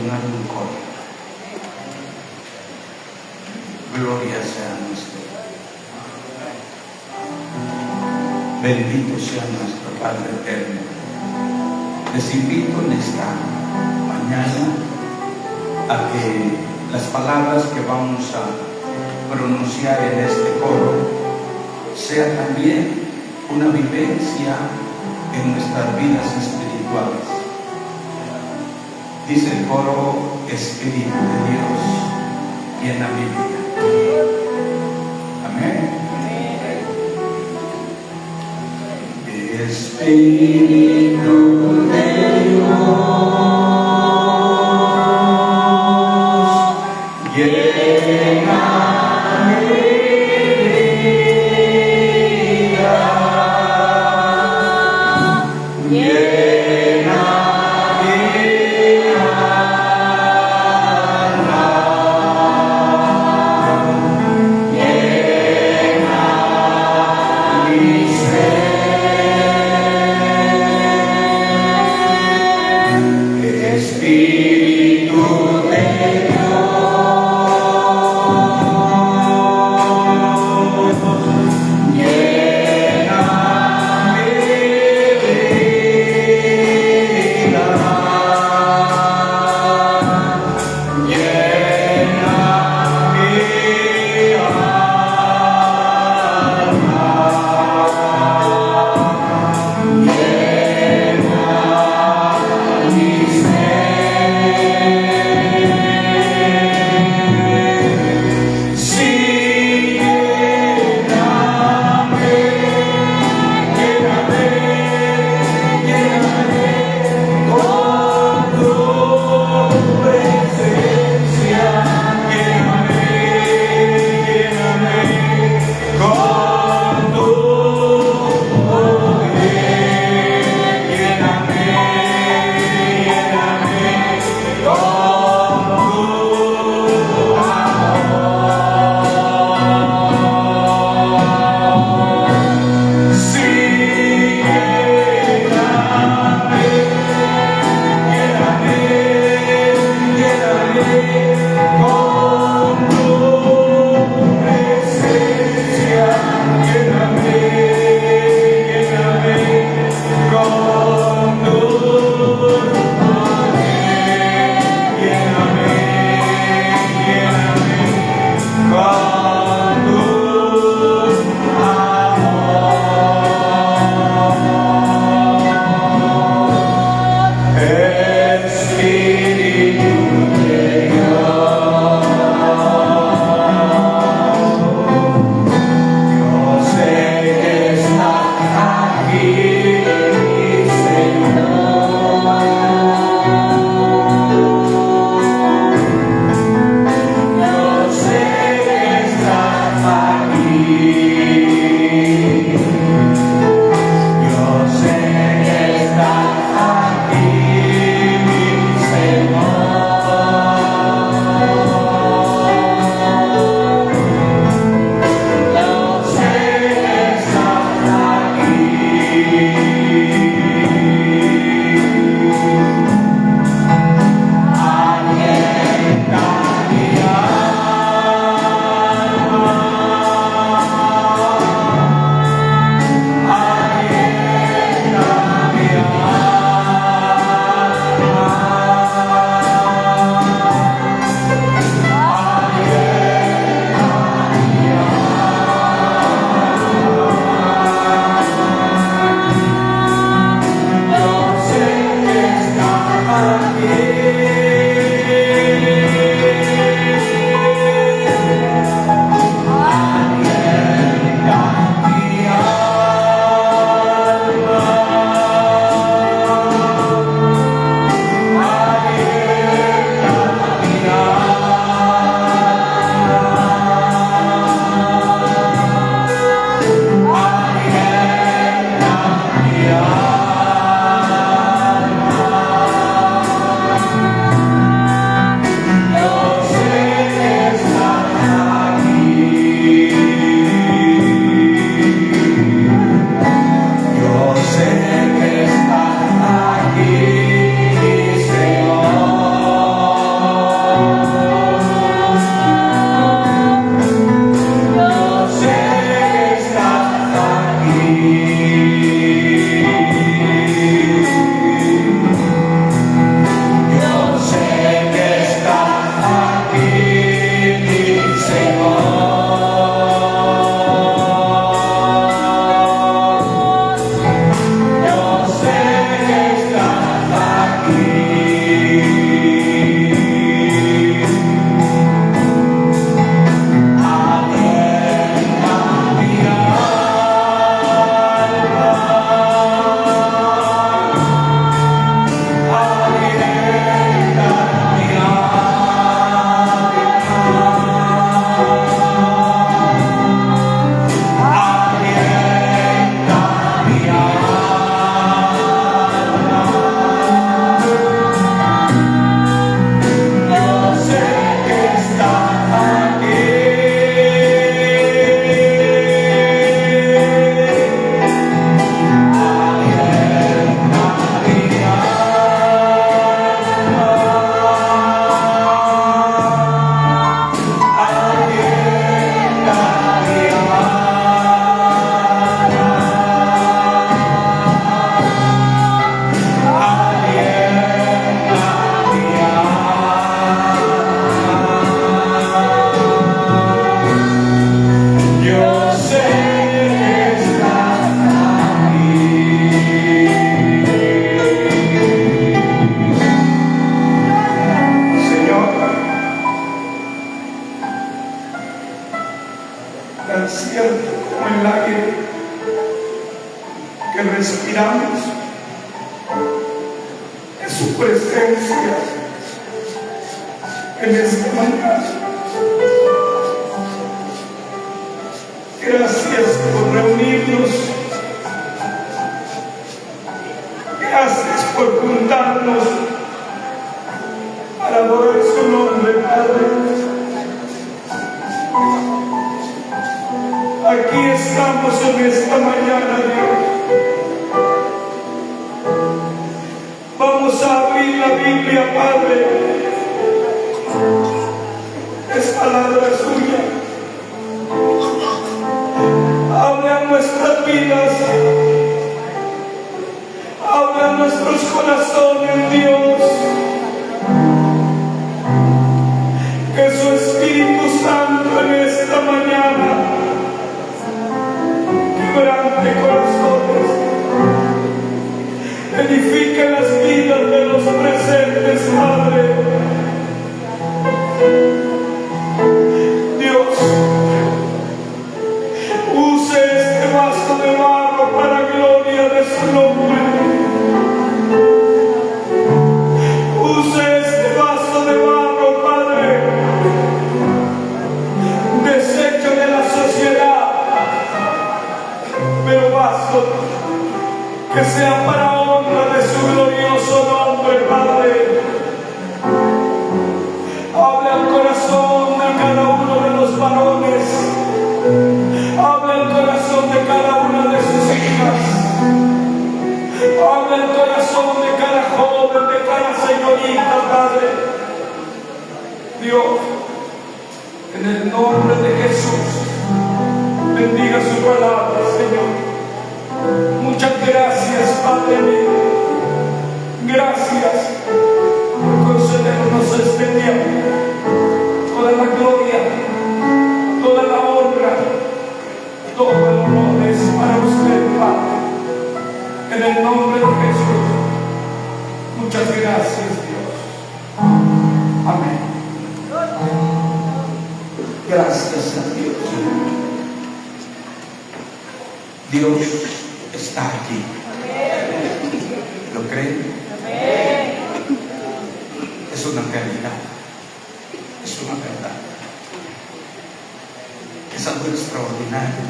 entonar un coro. Gloria sea nuestro Dios. Bendito sea nuestro Padre eterno. Les invito en esta mañana a que las palabras que vamos a pronunciar en este coro sea también una vivencia en nuestras vidas espirituales. Dice el coro: Espíritu de Dios, llena mi vida. Amén. Espíritu de Dios, llena en esta mañana. Gracias por reunirnos. Gracias por juntarnos para adorar su nombre, Padre. Aquí estamos en esta mañana, Dios. Vamos a abrir la Biblia, Padre. Es palabra suya. Habla nuestras vidas. Habla nuestros corazones, Dios. Que su Espíritu Santo en esta mañana quebrante corazones, edifique las vidas de los presentes, Padre. Dios, use este vaso de barro para gloria de su nombre. Use este vaso de barro, Padre, desecho de la sociedad, pero vaso que sea para honra de su glorioso nombre, Padre. Habla al corazón de cada uno de los varones. Habla al corazón de cada una de sus hijas. Habla al corazón de cada joven, de cada señorita, Padre. Dios, en el nombre de Jesús, bendiga su palabra, Señor. Muchas gracias, Padre mío. Gracias por concedernos este tiempo. Toda la gloria, toda la honra, todo el honor es para usted, Padre. En el nombre de Jesús. Muchas gracias, Dios. Amén. Gracias a Dios. Dios está aquí. ¿Lo creen? Es una realidad. Es una verdad. Es algo extraordinario.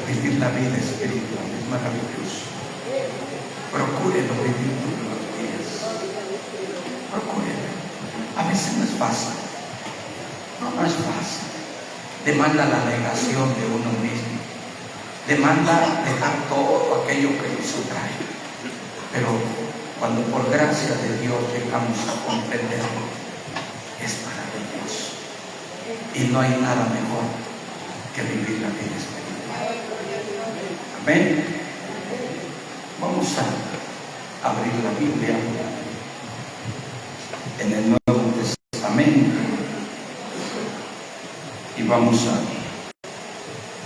Vivir la vida espiritual es maravilloso. Procúrenlo vivir todos los días. Procúrenlo. A veces no es fácil. No es fácil. Demanda la negación de uno mismo. Demanda dejar todo aquello que nos atrae. Pero cuando por gracia de Dios llegamos a comprenderlo, es maravilloso. Y no hay nada mejor que vivir la vida espiritual. Amén. Vamos a abrir la Biblia en el Nuevo Testamento y vamos a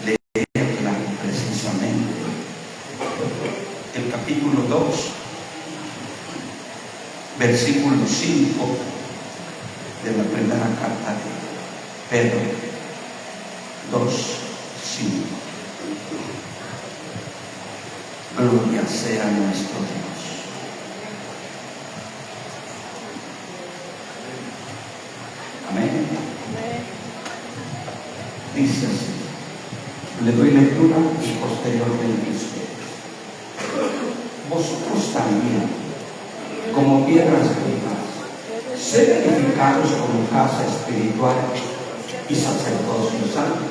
leerla precisamente. El capítulo 2, versículo 5 de la primera carta de Pedro. 2:5. Gloria sea nuestro Dios. Amén. Dice así. Le doy lectura y posteriormente ustedes. Vosotros también, como piedras vivas, sed edificados como casa espiritual y sacerdocio santo,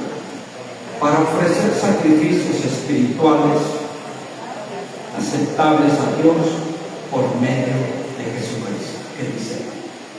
para ofrecer sacrificios espirituales aceptables a Dios por medio de Jesucristo. ¿Qué dice?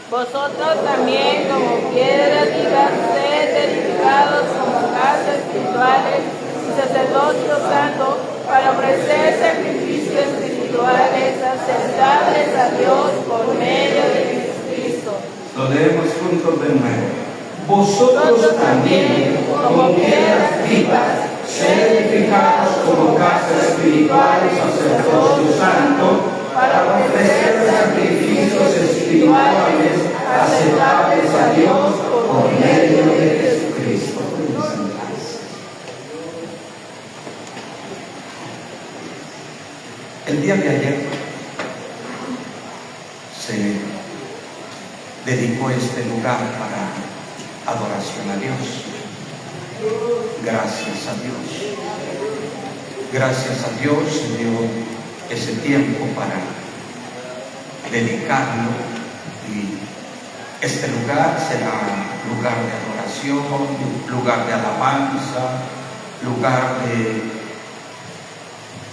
Vosotros también, como piedras vivas, sed edificados como casas espirituales y sacerdocio santo, para ofrecer sacrificios espirituales aceptables a Dios por medio de Jesucristo. Lo leemos juntos de nuevo. Vosotros también, como piedras vivas, sed edificados como casa espiritual y sacerdocio santo, para ofrecer sacrificios espirituales aceptables a Dios por medio de Jesucristo. El día de ayer se dedicó este lugar para adoración a Dios. Gracias a Dios. Gracias a Dios se dio ese tiempo para dedicarlo, y este lugar será lugar de adoración, lugar de alabanza, lugar de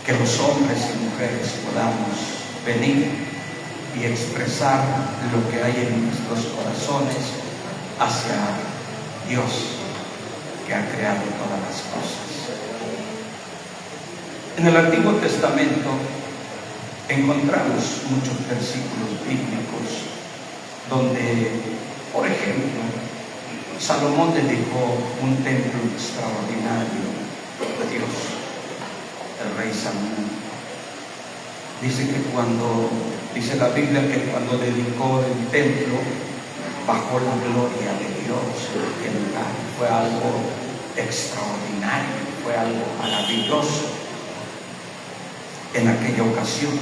que los hombres y mujeres podamos venir y expresar lo que hay en nuestros corazones hacia Dios, que ha creado todas las cosas. En el Antiguo Testamento encontramos muchos versículos bíblicos donde, por ejemplo, Salomón dedicó un templo extraordinario a Dios, el rey Salomón. Dice la Biblia que cuando dedicó el templo, bajó la gloria de Dios en el lugar. Fue algo extraordinario, fue algo maravilloso en aquella ocasión.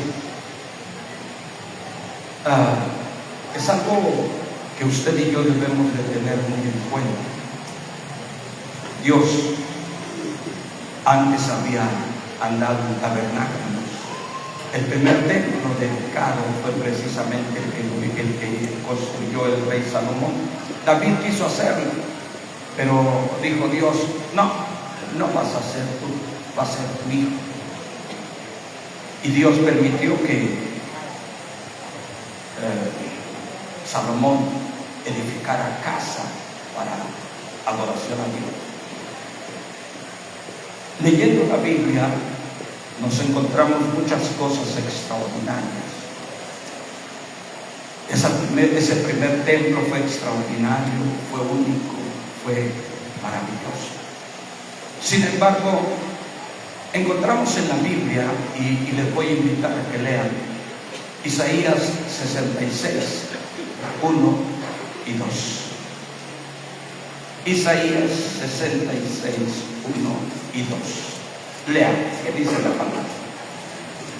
Es algo que usted y yo debemos de tener muy en cuenta. Dios antes había andado en tabernáculos. El primer templo dedicado fue precisamente el que construyó el rey Salomón. David quiso hacerlo, pero dijo Dios: no vas a ser tú, va a ser tu hijo. Y Dios permitió que Salomón edificara casa para adoración a Dios. Leyendo la Biblia nos encontramos muchas cosas extraordinarias. Ese primer templo fue extraordinario, fue único, fue maravilloso. Sin embargo, encontramos en la Biblia, y les voy a invitar a que lean Isaías 66, 1 y 2. Isaías 66, 1 y 2. Lean, ¿qué dice la palabra?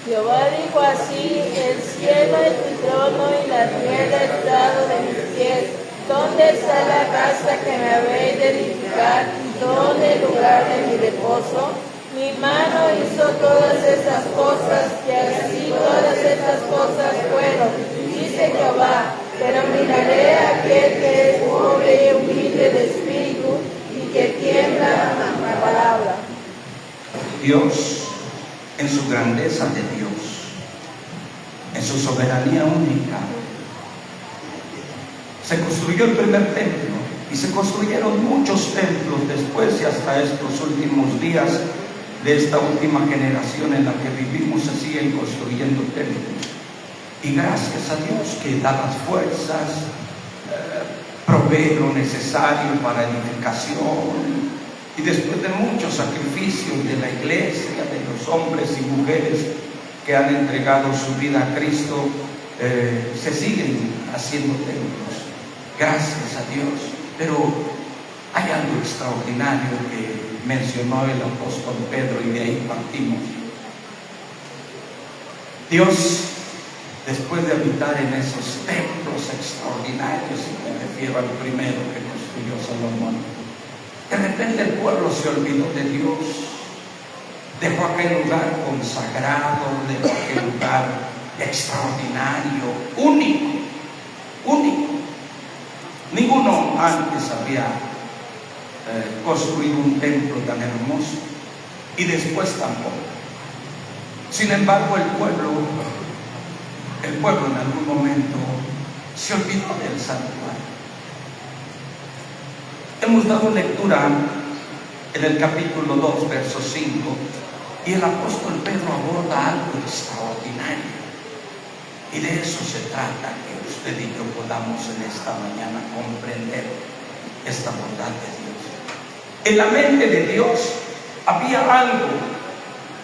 Jehová dijo así: el cielo es mi trono y la tierra estrado de mis pies. ¿Dónde está la casa que me habéis de edificar? ¿Y dónde el lugar de mi reposo? Mi mano hizo todas estas cosas, y así todas estas cosas fueron, dice Jehová. Pero miraré a aquel que es pobre y humilde de espíritu, y que tiembla a mi palabra. Dios, en su grandeza de Dios, en su soberanía única, se construyó el primer templo, y se construyeron muchos templos después, y hasta estos últimos días de esta última generación en la que vivimos se siguen construyendo templos. Y gracias a Dios que da las fuerzas, provee lo necesario para edificación. Y después de muchos sacrificios de la iglesia, de los hombres y mujeres que han entregado su vida a Cristo, se siguen haciendo templos. Gracias a Dios. Pero hay algo extraordinario que mencionó el apóstol Pedro, y de ahí partimos. Dios, después de habitar en esos templos extraordinarios, y me refiero al primero que construyó Salomón, de repente el pueblo se olvidó de Dios, dejó aquel lugar consagrado, dejó aquel lugar extraordinario, único. Ninguno antes había construido un templo tan hermoso, y después tampoco. Sin embargo, el pueblo en algún momento se olvidó del santuario. Hemos dado lectura en el capítulo 2, verso 5, y el apóstol Pedro aborda algo extraordinario. Y de eso se trata, que usted y yo podamos en esta mañana comprender esta bondad de Dios. En la mente de Dios había algo.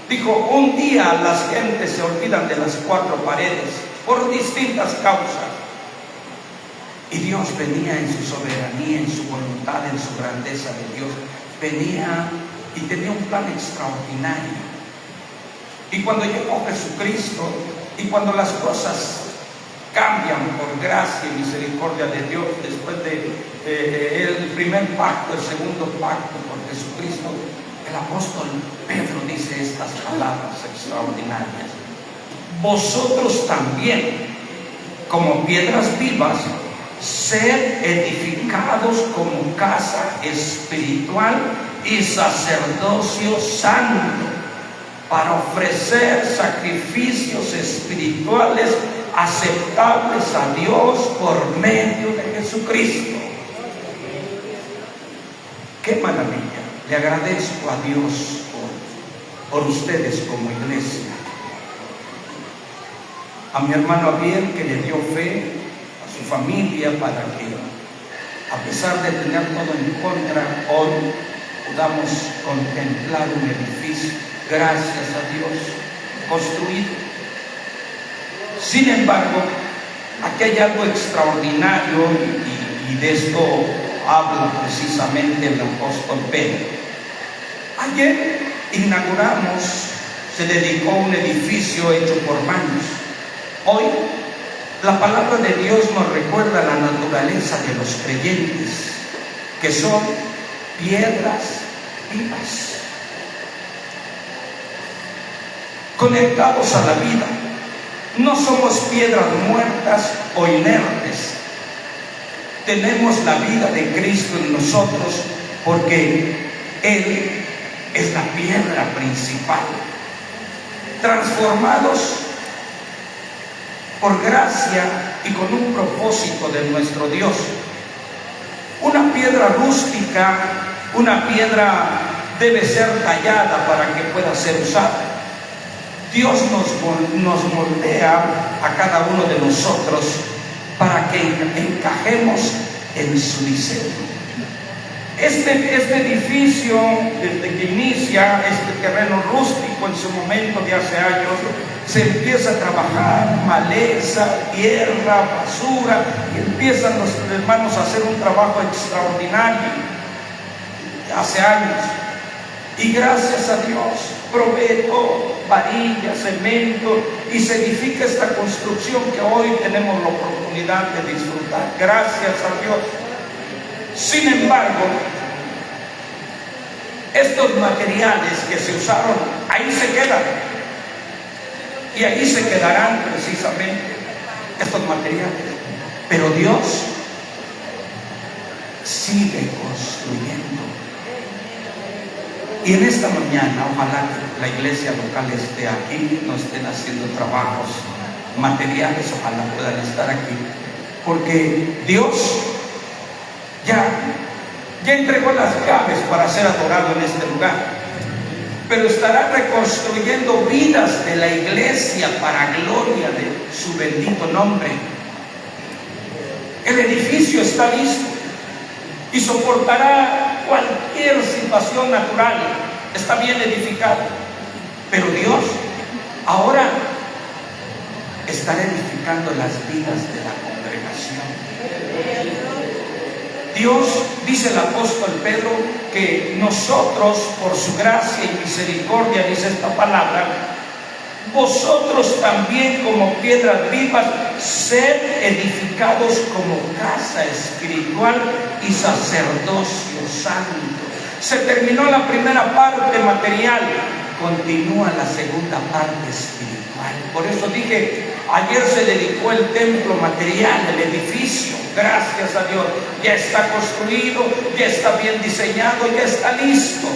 Dijo: un día las gentes se olvidan de las cuatro paredes por distintas causas. Y Dios venía en su soberanía, en su voluntad, en su grandeza de Dios. Venía y tenía un plan extraordinario. Y cuando llegó Jesucristo, y cuando las cosas cambian por gracia y misericordia de Dios después el primer pacto, el segundo pacto por Jesucristo. El apóstol Pedro dice estas palabras extraordinarias: vosotros también, como piedras vivas, sed edificados como casa espiritual y sacerdocio santo, para ofrecer sacrificios espirituales aceptables a Dios por medio de Jesucristo. ¡Qué maravilla! Le agradezco a Dios por ustedes como iglesia. A mi hermano Abiel, que le dio fe, a su familia, para que, a pesar de tener todo en contra, hoy podamos contemplar un edificio, gracias a Dios, construido. Sin embargo, aquí hay algo extraordinario, y de esto habla precisamente el apóstol Pedro. Ayer inauguramos, se dedicó un edificio hecho por manos. Hoy la palabra de Dios nos recuerda la naturaleza de los creyentes, que son piedras vivas, conectados a la vida. No somos piedras muertas o inertes. Tenemos la vida de Cristo en nosotros, porque Él es la piedra principal. Transformados por gracia y con un propósito de nuestro Dios. Una piedra rústica, una piedra debe ser tallada para que pueda ser usada. Dios nos moldea a cada uno de nosotros para que encajemos en su diseño. Este edificio, desde que inicia este terreno rústico en su momento de hace años, se empieza a trabajar maleza, tierra, basura, y empiezan los hermanos a hacer un trabajo extraordinario hace años. Y gracias a Dios provee todo, varilla, cemento, y se edifica esta construcción que hoy tenemos la oportunidad de disfrutar. Gracias a Dios. Sin embargo, estos materiales que se usaron, ahí se quedan. Y ahí se quedarán precisamente estos materiales. Pero Dios sigue construyendo. Y en esta mañana, ojalá que la iglesia local esté aquí, no estén haciendo trabajos materiales, ojalá puedan estar aquí, porque Dios ya entregó las llaves para ser adorado en este lugar, pero estará reconstruyendo vidas de la iglesia para gloria de su bendito nombre. El edificio está listo y soportará cualquier situación natural. Está bien edificado, pero Dios ahora estará edificando las vidas de la congregación. Dios, dice el apóstol Pedro, que nosotros, por su gracia y misericordia, dice esta palabra, vosotros también, como piedras vivas, sed edificados como casa espiritual y sacerdocio santo. Se terminó la primera parte material, continúa la segunda parte espiritual. Por eso dije, ayer se dedicó el templo material, el edificio. Gracias a Dios, ya está construido, ya está bien diseñado, ya está listo.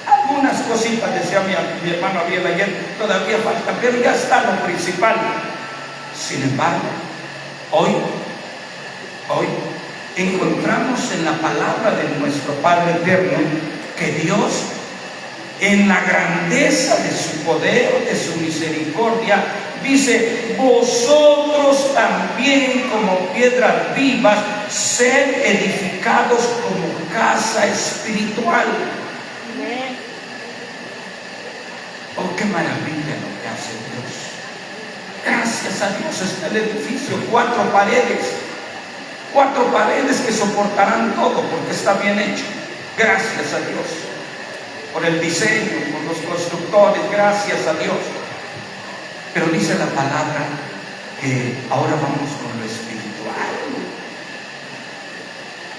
Algunas cositas, decía mi hermano Abiel ayer, todavía faltan, pero ya está lo principal. Sin embargo, hoy encontramos en la palabra de nuestro Padre Eterno que Dios, en la grandeza de su poder, de su misericordia, dice, vosotros también, como piedras vivas, sed edificados como casa espiritual. Oh, qué maravilla lo que hace Dios. Gracias a Dios está el edificio, 4 paredes que soportarán todo, porque está bien hecho. Gracias a Dios por el diseño, por los constructores, gracias a Dios. Pero dice la palabra que ahora vamos con lo espiritual,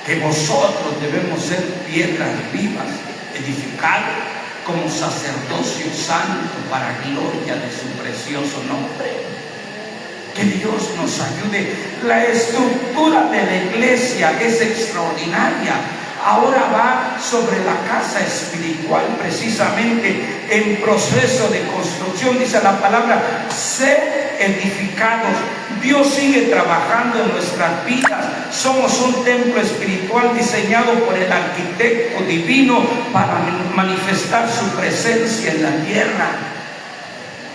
que vosotros debemos ser piedras vivas, edificados como sacerdocio santo para gloria de su precioso nombre. Que Dios nos ayude. La estructura de la iglesia es extraordinaria. Ahora va sobre la casa espiritual, precisamente en proceso de construcción. Dice la palabra, ser edificados. Dios sigue trabajando en nuestras vidas. Somos un templo espiritual diseñado por el arquitecto divino para manifestar su presencia en la tierra.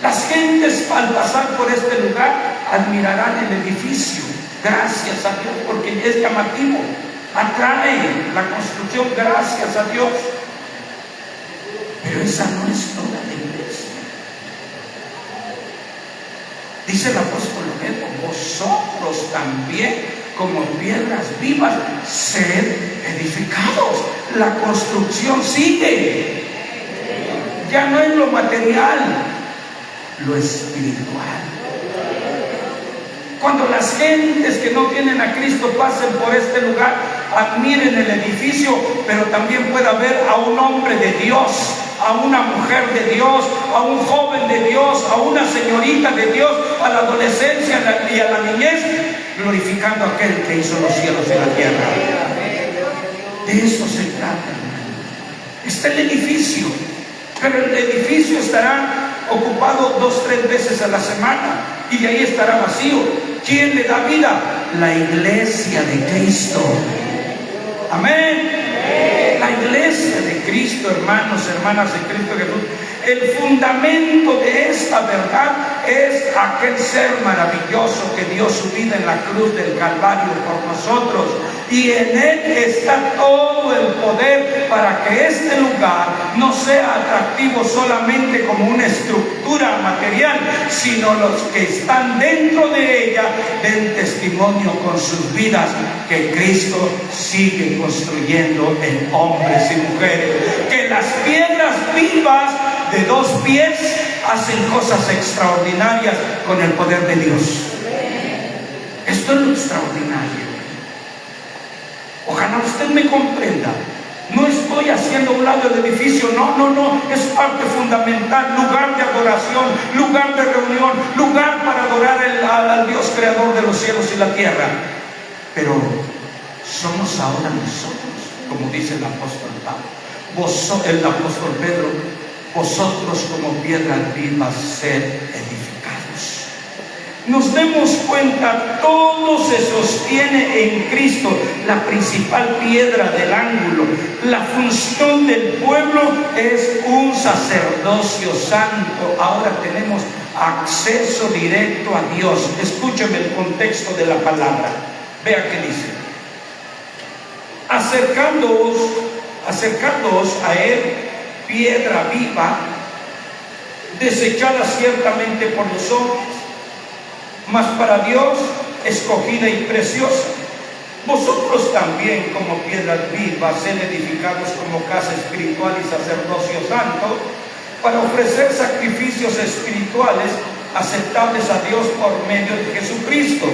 Las gentes al pasar por este lugar admirarán el edificio. Gracias a Dios, porque es llamativo. Atrae la construcción, gracias a Dios. Pero esa no es toda la iglesia. Dice el apóstol Pedro, vosotros también como piedras vivas sed edificados. La construcción sigue. Ya no es lo material, lo espiritual. Cuando las gentes que no tienen a Cristo pasen por este lugar, admiren el edificio, pero también pueda ver a un hombre de Dios, a una mujer de Dios, a un joven de Dios, a una señorita de Dios, a la adolescencia y a la niñez, glorificando a aquel que hizo los cielos y la tierra. De eso se trata, hermano. Está el edificio, pero el edificio estará ocupado 2 o 3 veces a la semana y de ahí estará vacío. ¿Quién le da vida? La iglesia de Cristo. Amén. La iglesia de Cristo, hermanos, hermanas de Cristo Jesús. El fundamento de esta verdad es aquel ser maravilloso que dio su vida en la cruz del Calvario por nosotros, y en él está todo el poder para que este lugar no sea atractivo solamente como una estructura material, sino los que están dentro de ella den testimonio con sus vidas que Cristo sigue construyendo en hombres y mujeres, que las piedras vivas de 2 pies hacen cosas extraordinarias con el poder de Dios. Esto es lo extraordinario. Ojalá usted me comprenda. No estoy haciendo a un lado el edificio, no, es parte fundamental, lugar de adoración, lugar de reunión, lugar para adorar al Dios creador de los cielos y la tierra. Pero somos ahora nosotros, como dice el apóstol Pablo, el apóstol Pedro, vosotros como piedras vivas sed edificados. Nos demos cuenta, todo se sostiene en Cristo, la principal piedra del ángulo. La función del pueblo es un sacerdocio santo. Ahora tenemos acceso directo a Dios. Escúcheme el contexto de la palabra. Vea qué dice. Acercándoos a él, piedra viva, desechada ciertamente por los hombres, mas para Dios escogida y preciosa. Vosotros también como piedras vivas, sed edificados como casa espiritual y sacerdocio santo, para ofrecer sacrificios espirituales aceptables a Dios por medio de Jesucristo.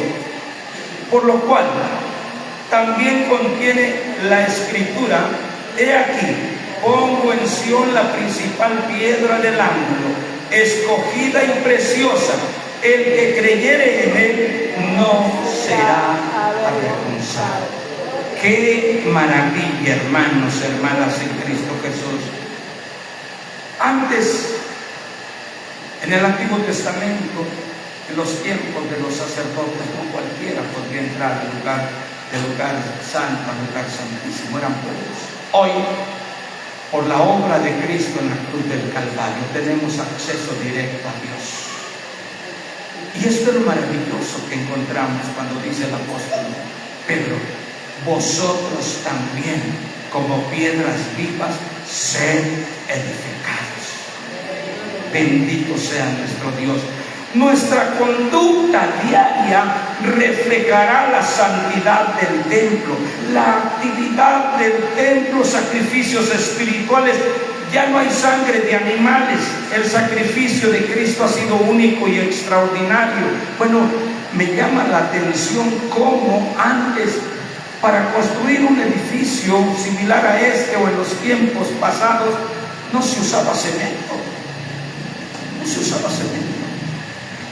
Por lo cual también contiene la escritura: he aquí, pongo en Sión la principal piedra del ángulo, escogida y preciosa. El que creyere en él no será avergonzado. Qué maravilla, hermanos, hermanas en Cristo Jesús. Antes, en el Antiguo Testamento, en los tiempos de los sacerdotes, no cualquiera podía entrar al lugar santo, al lugar santísimo, eran pocos. Hoy, por la obra de Cristo en la cruz del Calvario, tenemos acceso directo a Dios. Y esto es lo maravilloso que encontramos cuando dice el apóstol Pedro: vosotros también como piedras vivas sed edificados. Bendito sea nuestro Dios. Nuestra conducta diaria reflejará la santidad del templo, la actividad del templo, sacrificios espirituales. Ya no hay sangre de animales. El sacrificio de Cristo ha sido único y extraordinario. Bueno, me llama la atención cómo antes, para construir un edificio similar a este o en los tiempos pasados, no se usaba cemento. No se usaba cemento.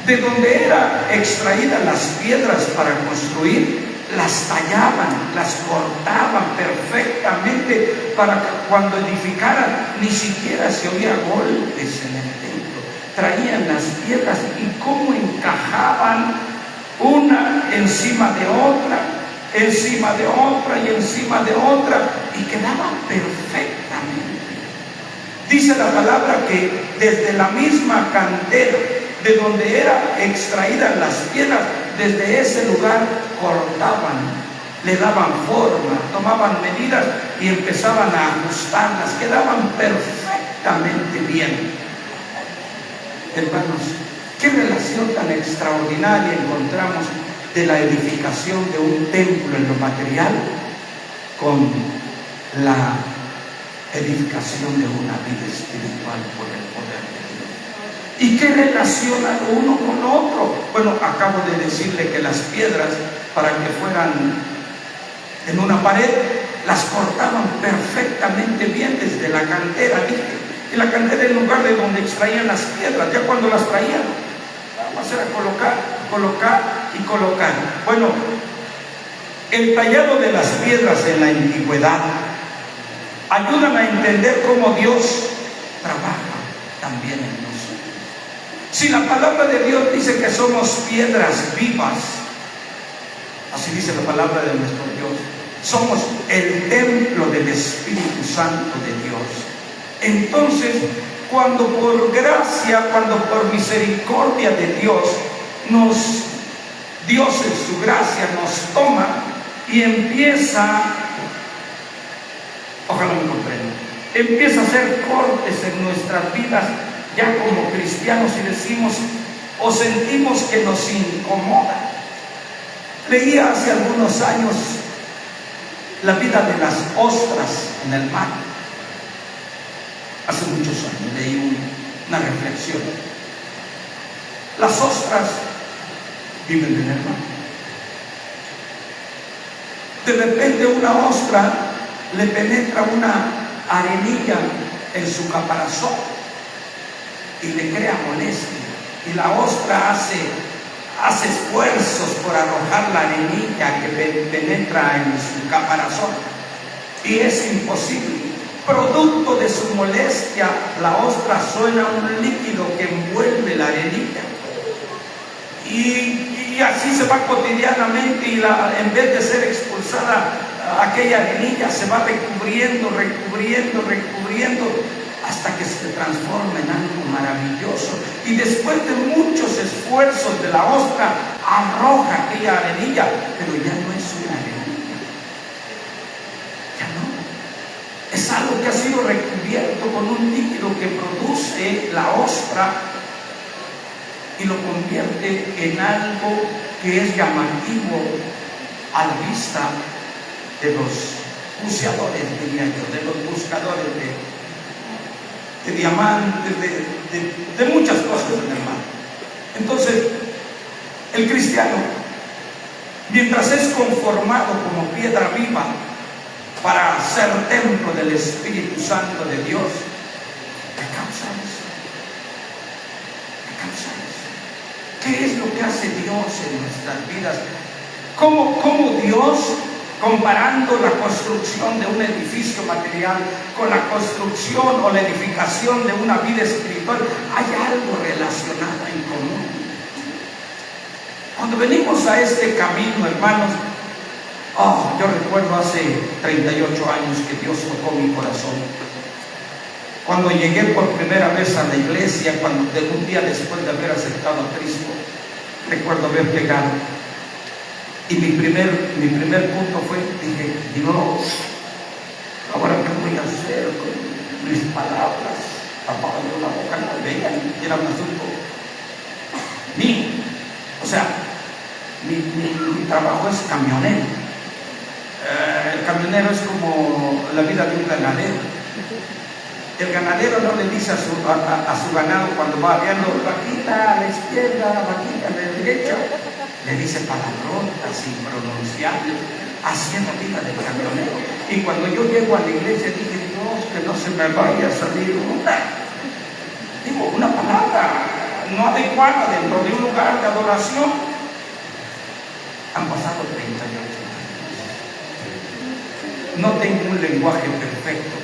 De donde era extraídas las piedras para construir, las tallaban, las cortaban perfectamente para que cuando edificaran ni siquiera se oía golpes en el templo. Traían las piedras y cómo encajaban una encima de otra, encima de otra y encima de otra, y quedaban perfectamente. Dice la palabra que desde la misma cantera de donde eran extraídas las piedras, desde ese lugar cortaban, le daban forma, tomaban medidas y empezaban a ajustarlas, quedaban perfectamente bien. Hermanos, qué relación tan extraordinaria encontramos de la edificación de un templo en lo material con la edificación de una vida espiritual por el poder de Dios. ¿Y qué relaciona uno con otro? Bueno, acabo de decirle que las piedras, para que fueran en una pared, las cortaban perfectamente bien desde la cantera, dije. Y la cantera en lugar de donde extraían las piedras, ya cuando las traían, vamos a colocar, colocar y colocar. Bueno, el tallado de las piedras en la antigüedad ayudan a entender cómo Dios trabaja también en nosotros. Si la palabra de Dios dice que somos piedras vivas, así dice la palabra de nuestro Dios, somos el templo del Espíritu Santo de Dios. Entonces, cuando por gracia, cuando por misericordia de Dios, Dios en su gracia nos toma y empieza, ojalá me comprenda, empieza a hacer cortes en nuestras vidas ya como cristianos y decimos o sentimos que nos incomoda. Leía hace algunos años la vida de las ostras en el mar. Hace muchos años leí una reflexión. Las ostras viven en el mar. De repente una ostra le penetra una arenilla en su caparazón y le crea molestia. Y la ostra hace esfuerzos por arrojar la arenilla que penetra en su caparazón. Y es imposible. Producto de su molestia, la ostra suena un líquido que envuelve la arenilla. Y así se va cotidianamente y en vez de ser expulsada aquella arenilla se va recubriendo hasta que se transforma en algo maravilloso. Y después de muchos esfuerzos de la ostra, arroja aquella arenilla, pero ya no es una arenilla. Ya no. Es algo que ha sido recubierto con un líquido que produce la ostra y lo convierte en algo que es llamativo a la vista de los buceadores, diría yo, de los buscadores de diamantes, de muchas cosas en el mar. Entonces, el cristiano, mientras es conformado como piedra viva para ser templo del Espíritu Santo de Dios, ¿qué causa eso? ¿Qué causa eso? ¿Qué es lo que hace Dios en nuestras vidas? ¿Cómo Dios, comparando la construcción de un edificio material con la construcción o la edificación de una vida espiritual, hay algo relacionado en común? Cuando venimos a este camino, hermanos, yo recuerdo hace 38 años que Dios tocó mi corazón. Cuando llegué por primera vez a la iglesia, un día después de haber aceptado a Cristo, recuerdo haber llegado. Y mi primer punto fue, dije, Dios, ahora qué voy a hacer con mis palabras. Tapaba yo la boca, no veía, y era un asunto mío. O sea, mi trabajo es camionero. El camionero es como la vida de un ganadero. El ganadero no le dice a su ganado cuando va viendo vaquita a la izquierda, vaquita a la derecha. le dice palabrotas impronunciables, haciendo vida del camionero. Y cuando yo llego a la iglesia dije, Dios, que no se me vaya a salir una palabra no adecuada dentro de un lugar de adoración. Han pasado 38 años. No tengo un lenguaje perfecto,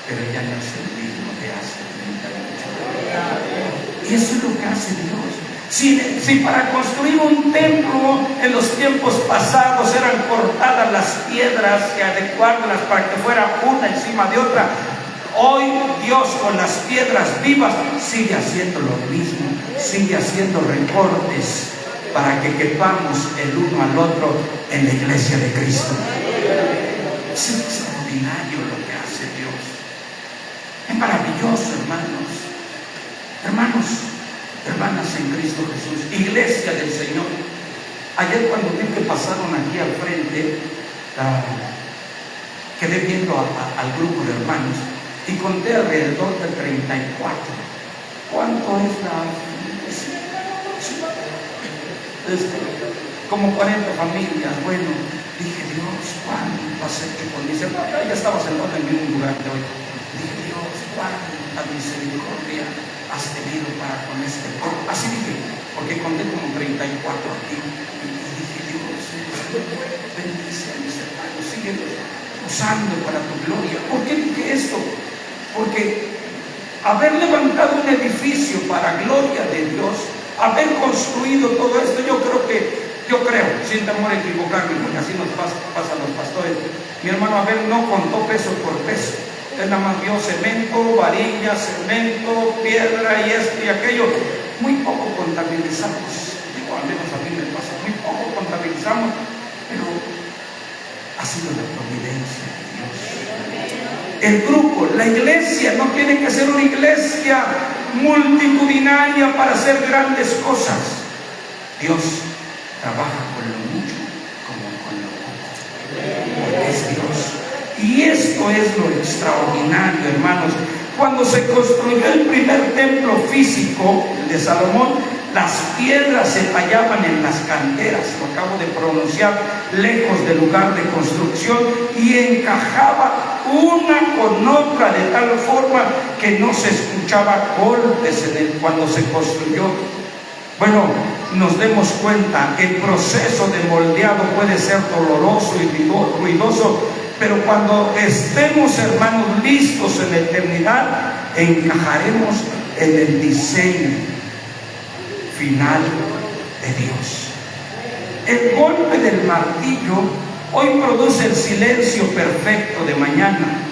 pero ya no es el mismo de hace 38 años. Y eso es lo que hace Dios. Si para construir un templo en los tiempos pasados eran cortadas las piedras y adecuarlas para que fuera una encima de otra, hoy Dios con las piedras vivas sigue haciendo lo mismo, sigue haciendo recortes para que quepamos el uno al otro en la iglesia de Cristo. Es extraordinario lo que hace Dios. Es maravilloso, hermanos, hermanas en Cristo Jesús, iglesia del Señor. Ayer cuando vi que pasaron aquí al frente, quedé viendo al grupo de hermanos y conté alrededor de 34. ¿Cuánto es como 40 familias? Bueno, dije, Dios, ¿cuánto has hecho con mis hermanos? Ya estaba sentado en un lugar de hoy. Dije, Dios, cuánta misericordia has tenido para con este pueblo. Así dije, porque conté como 34 aquí. Y dije, Dios, bendice a mis hermanos, síguelos usando para tu gloria. ¿Por qué dije esto? Porque haber levantado un edificio para gloria de Dios, haber construido todo esto, yo creo, sin temor a equivocarme, porque así nos pasan los pastores. Mi hermano Abel no contó peso por peso. Él nada más vio cemento, varilla, cemento, piedra y esto y aquello. Muy poco contabilizamos. Digo, al menos a mí me pasa, muy poco contabilizamos, pero ha sido la providencia de Dios. El grupo, la iglesia, no tiene que ser una iglesia multitudinaria para hacer grandes cosas. Dios trabaja con lo mucho como con lo poco, porque es Dios. Y esto es lo extraordinario, hermanos. Cuando se construyó el primer templo físico, el de Salomón, las piedras se tallaban en las canteras, lo acabo de pronunciar, lejos del lugar de construcción, y encajaba una con otra de tal forma que no se escuchaba golpes cuando se construyó. Bueno, nos demos cuenta, el proceso de moldeado puede ser doloroso y ruidoso, pero cuando estemos, hermanos, listos en la eternidad, encajaremos en el diseño final de Dios. El golpe del martillo hoy produce el silencio perfecto de mañana.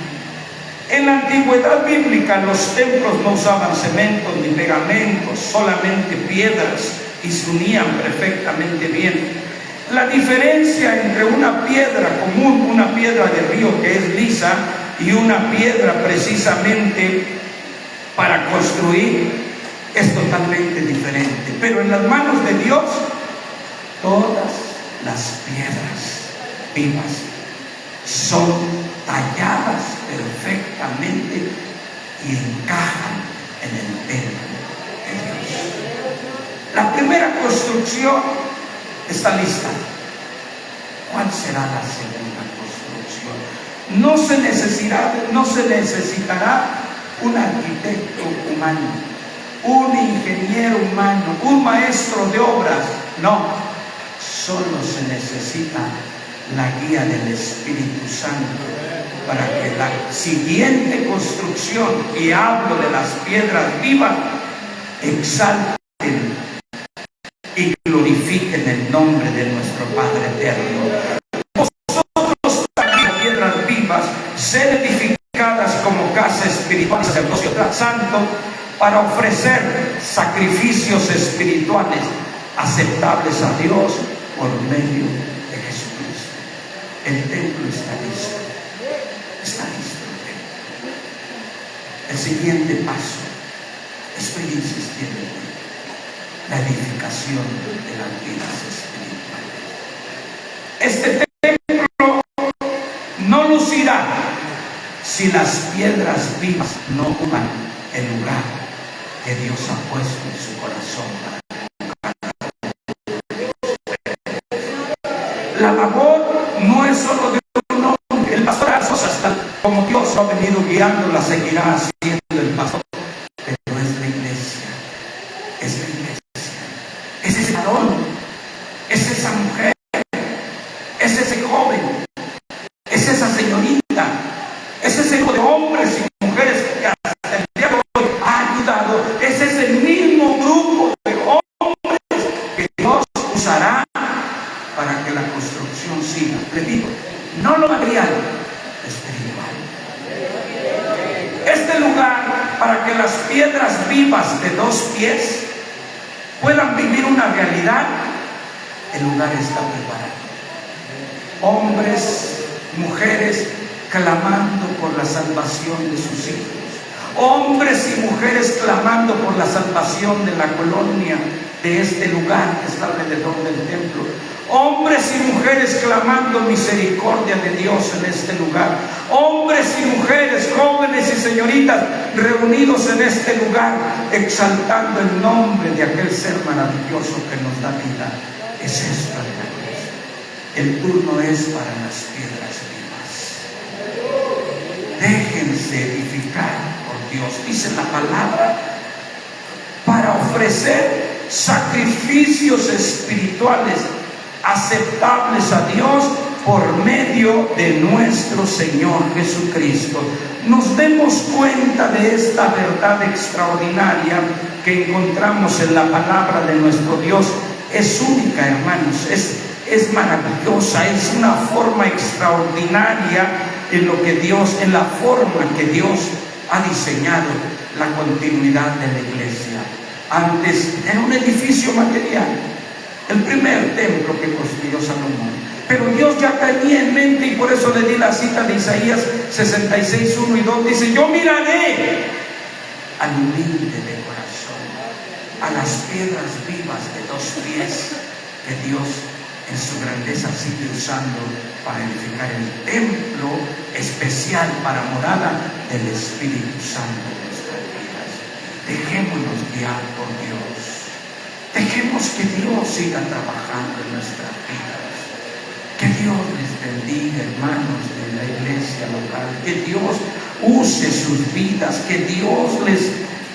En la antigüedad bíblica los templos no usaban cementos ni pegamentos, solamente piedras, y se unían perfectamente bien. La diferencia entre una piedra común, una piedra de río que es lisa, y una piedra precisamente para construir, es totalmente diferente. Pero en las manos de Dios, todas las piedras vivas son talladas perfectamente y encajan en el templo de Dios. La primera construcción está lista. ¿Cuál será la segunda construcción? No se necesitará un arquitecto humano, un ingeniero humano, un maestro de obras. No, solo se necesita la guía del Espíritu Santo para que la siguiente construcción, y hablo de las piedras vivas, exalten y glorifiquen el nombre de nuestro Padre eterno. Vosotros también, piedras vivas, sed edificadas como casa espiritual y sacerdocio santo, para ofrecer sacrificios espirituales aceptables a Dios por medio de Jesucristo. El templo está listo. Está listo el templo. El siguiente paso, estoy insistiendo, la edificación de las vidas espirituales. Este templo no lucirá si las piedras vivas no ocupan el lugar que Dios ha puesto en su corazón para La labor no es solo de un hombre. El pastor hasta como Dios ha venido guiando, la seguirá haciendo el pastor. Pero es la iglesia. Es la iglesia. Es ese varón. Es esa mujer. Es ese joven. Es esa señorita. Es ese grupo de hombres y mujeres que hasta el día de hoy ha ayudado. Es ese mismo grupo de hombres que Dios usará para que la construcción siga. Repito, no lo material, espiritual. Este lugar, para que las piedras vivas de 2 pies puedan vivir una realidad, el lugar está preparado. Hombres, mujeres, clamando por la salvación de sus hijos. Hombres y mujeres clamando por la salvación de la colonia, de este lugar que está alrededor del templo. Hombres y mujeres clamando misericordia de Dios en este lugar. Hombres y mujeres, jóvenes y señoritas reunidos en este lugar, exaltando el nombre de aquel ser maravilloso que nos da vida. Es esta la iglesia. El turno es para las piedras vivas. Déjense edificar por Dios. Dice la palabra, para ofrecer sacrificios espirituales aceptables a Dios por medio de nuestro Señor Jesucristo. Nos demos cuenta de esta verdad extraordinaria que encontramos en la palabra de nuestro Dios. Es única, hermanos, es maravillosa, es una forma extraordinaria en lo que Dios, en la forma que Dios ha diseñado la continuidad de la iglesia. Antes era un edificio material, el primer templo que construyó Salomón, pero Dios ya tenía en mente, y por eso le di la cita de Isaías 66, 1 y 2, dice: yo miraré al humilde de corazón, a las piedras vivas de 2 pies que Dios en su grandeza sigue usando para edificar el templo especial para morada del Espíritu Santo de nuestras vidas. Dejémonos guiar por Dios. Dejemos que Dios siga trabajando en nuestras vidas. Que Dios les bendiga, hermanos de la iglesia local. Que Dios use sus vidas. Que Dios les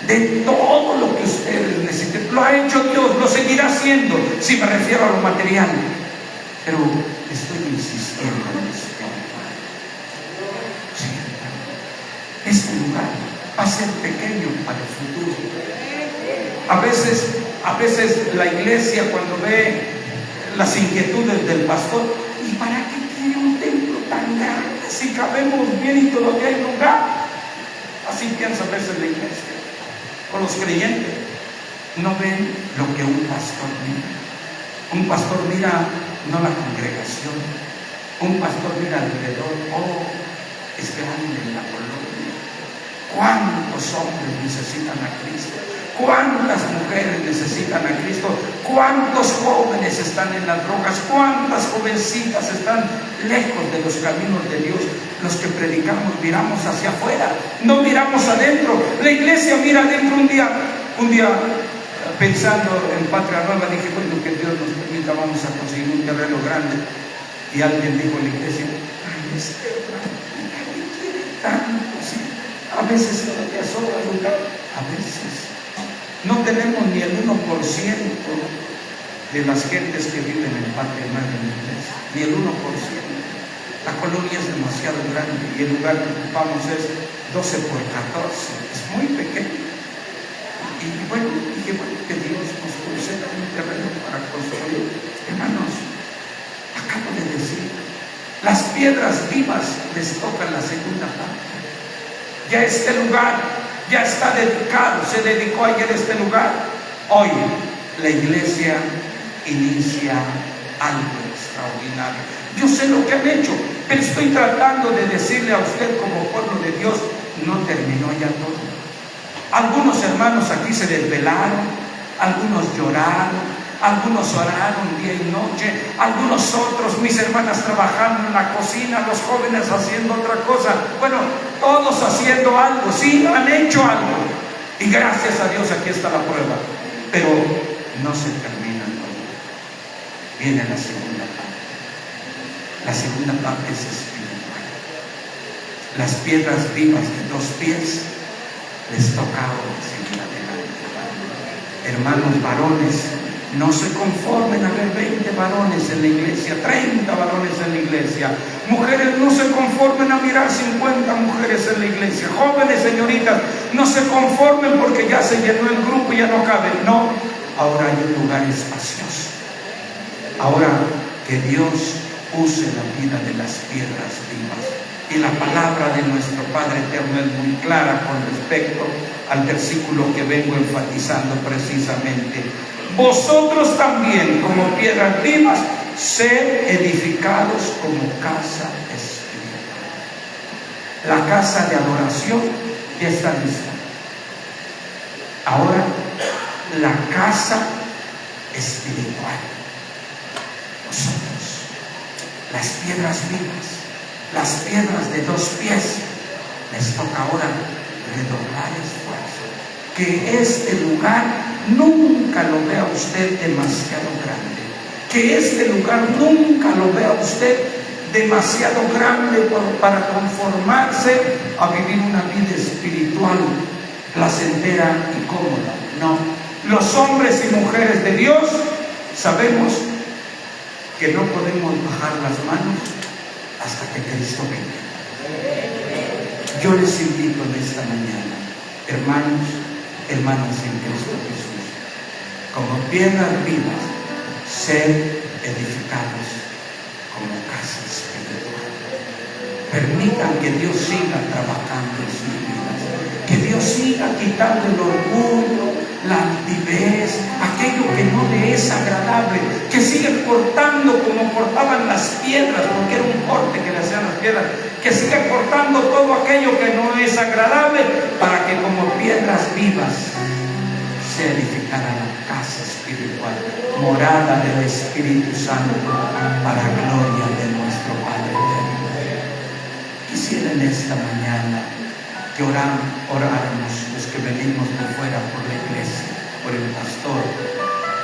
dé todo lo que ustedes necesiten. Lo ha hecho Dios, lo seguirá haciendo, si me refiero a lo material. Pero estoy insistiendo en el espiritual. Sí, este lugar va a ser pequeño para el futuro. A veces la iglesia, cuando ve las inquietudes del pastor, ¿y para qué quiere un templo tan grande si cabemos bien y todavía hay lugar? Así piensa a veces la iglesia. O los creyentes no ven lo que un pastor mira. Un pastor mira no la congregación, un pastor mira alrededor. Oh, es grande la colonia. ¿Cuántos hombres necesitan a Cristo? ¿Cuántas mujeres necesitan a Cristo? ¿Cuántos jóvenes están en las drogas? ¿Cuántas jovencitas están lejos de los caminos de Dios? Los que predicamos miramos hacia afuera, no miramos adentro. La iglesia mira adentro. Un día pensando en Patria Nueva, dije: bueno, que Dios nos permita, vamos a conseguir un terreno grande. Y alguien dijo en la iglesia: ay, nadie quiere tanto, ¿sí? A veces todavía sobra lugar, a veces. No tenemos ni el 1% de las gentes que viven en Patria Nueva en la iglesia, ni el 1%. La colonia es demasiado grande y el lugar que ocupamos es 12 por 14, es muy pequeño. Y bueno, dije: bueno, que Dios nos conceda un terreno para construir. Hermanos, acabo de decir, las piedras vivas les tocan la segunda parte. Ya este lugar ya está dedicado, se dedicó ayer este lugar. Hoy la iglesia inicia algo extraordinario. Yo sé lo que han hecho, pero estoy tratando de decirle a usted como pueblo de Dios: no terminó ya todo. Algunos hermanos aquí se desvelaron, algunos lloraron, algunos oraron día y noche, algunos otros, mis hermanas trabajando en la cocina, los jóvenes haciendo otra cosa. Bueno, todos haciendo algo, sí, han hecho algo. Y gracias a Dios aquí está la prueba. Pero no se termina todo. Viene la segunda parte. La segunda parte es espiritual. Las piedras vivas de 2 pies les toca ahora seguir adelante. Hermanos varones, no se conformen a ver 20 varones en la iglesia, 30 varones en la iglesia. Mujeres, no se conformen a mirar 50 mujeres en la iglesia. Jóvenes, señoritas, no se conformen porque ya se llenó el grupo y ya no caben. No, ahora hay un lugar espacioso. Ahora que Dios use la vida de las piedras vivas. Y la palabra de nuestro Padre Eterno es muy clara con respecto al versículo que vengo enfatizando precisamente. Vosotros también, como piedras vivas, sed edificados como casa espiritual. La casa de adoración ya está lista. Ahora, la casa espiritual. Nosotros, las piedras vivas, las piedras de 2 pies, les toca ahora redoblar esfuerzo. Que este lugar nunca lo vea usted demasiado grande. Que este lugar nunca lo vea usted demasiado grande para conformarse a vivir una vida espiritual placentera y cómoda. No, los hombres y mujeres de Dios sabemos que no podemos bajar las manos hasta que Cristo venga. Yo les invito en esta mañana, hermanos, hermanas en Cristo Jesús, como piedras vivas, ser edificados como casa espiritual. Permitan que Dios siga trabajando en sus vidas, que Dios siga quitando el orgullo, la altivez, aquello que no le es agradable, que siga cortando como cortaban las piedras, porque era un corte que le hacían las piedras, que siga cortando todo aquello que no es agradable, para que como piedras vivas se edificara la casa espiritual, morada del Espíritu Santo, para gloria de nuestro Padre eterno. Quisiera en esta mañana que oráramos los que venimos de fuera por la iglesia, por el pastor,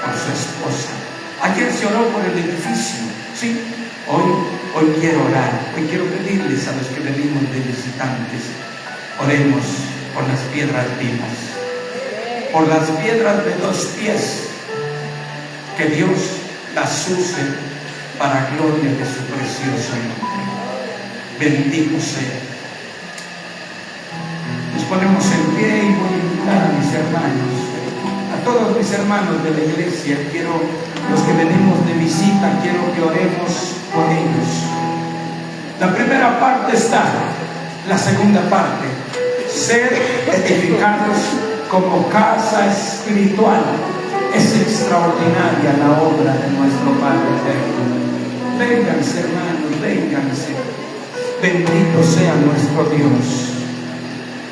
por su esposa. Ayer se oró por el edificio, ¿sí? Hoy quiero orar, hoy quiero pedirles a los que venimos de visitantes, oremos por las piedras vivas, por las piedras de 2 pies, que Dios las use para gloria de su precioso nombre. Bendito sea. Nos ponemos en pie y voy a invitar a mis hermanos, a todos mis hermanos de la iglesia. Los que venimos de visita, quiero que oremos por ellos. La primera parte está, la segunda parte, ser edificados como casa espiritual. Es extraordinaria la obra de nuestro Padre eterno. Vénganse, hermanos, vénganse. Bendito sea nuestro Dios.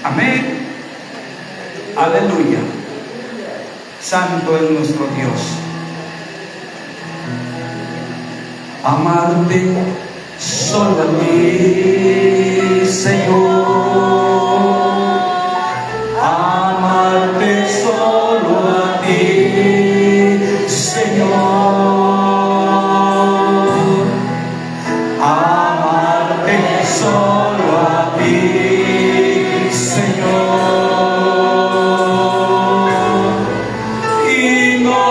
Amén. Aleluya. Santo es nuestro Dios. Amarte solo a ti, Señor. Amarte solo a ti, Señor. Amarte solo a ti, Señor. Y no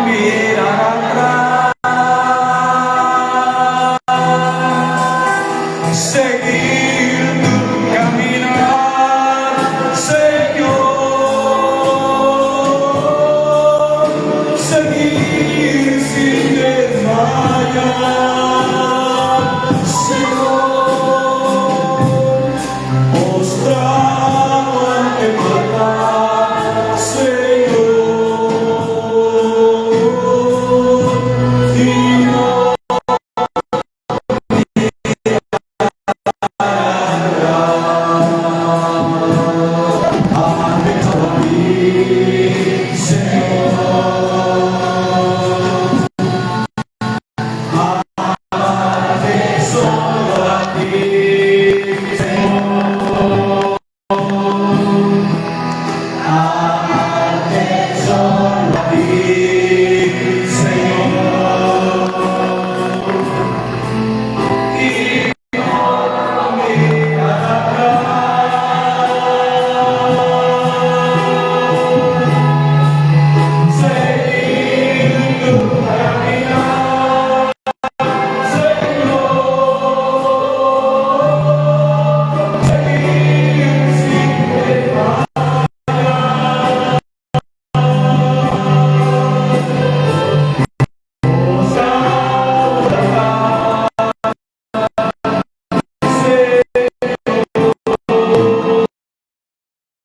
mirar atrás. Seguir tu caminar, Señor. Seguir sin desmayar, Señor.